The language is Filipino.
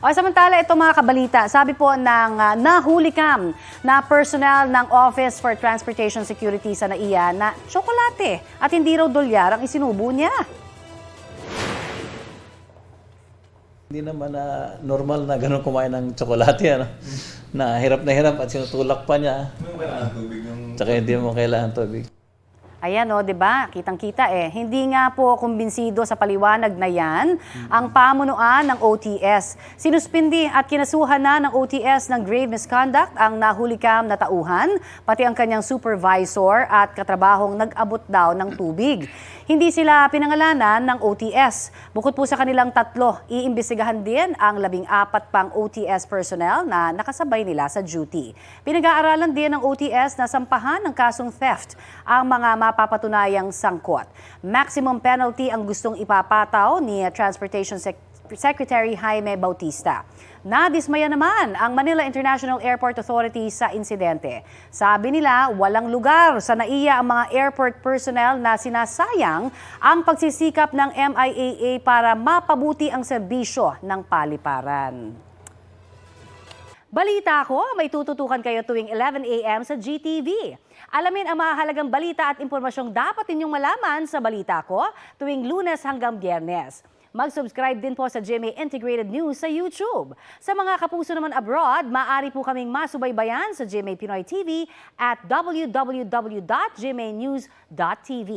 O samantala, ito mga kabalita, sabi po ng nahulikam na personnel ng Office for Transportation Security sa NAIA na tsokolate at hindi raw dolyar ang isinubo niya. Hindi naman na normal na gano'n kumain ng tsokolate, ano? Na hirap at sinutulak pa niya. Tsaka hindi mo kailangan tubig. Ayan o, di ba? Kitang-kita eh. Hindi nga po kumbinsido sa paliwanag na yan ang pamunuan ng OTS. Sinuspindi at kinasuhan na ng OTS ng grave misconduct ang nahulikam na tauhan, pati ang kanyang supervisor at katrabahong nag-abot daw ng tubig. Hindi sila pinangalanan ng OTS. Bukod po sa kanilang tatlo, iimbestigahan din ang 14 pang OTS personnel na nakasabay nila sa duty. Pinag-aaralan din ng OTS na sampahan ng kasong theft ang mga mapapatunayang sangkot. Maximum penalty ang gustong ipapataw ni Transportation Secretary Jaime Bautista. Nadismaya naman ang Manila International Airport Authority sa insidente. Sabi nila, walang lugar sa NAIA ang mga airport personnel na sinasayang ang pagsisikap ng MIAA para mapabuti ang serbisyo ng paliparan. Balita ko, may tututukan kayo tuwing 11 a.m. sa GTV. Alamin ang mahalagang balita at impormasyong dapat ninyong malaman sa Balita Ko tuwing Lunes hanggang Biyernes. Mag-subscribe din po sa GMA Integrated News sa YouTube. Sa mga kapuso naman abroad, maaari po kaming masubaybayan sa GMA Pinoy TV at www.gmanews.tv.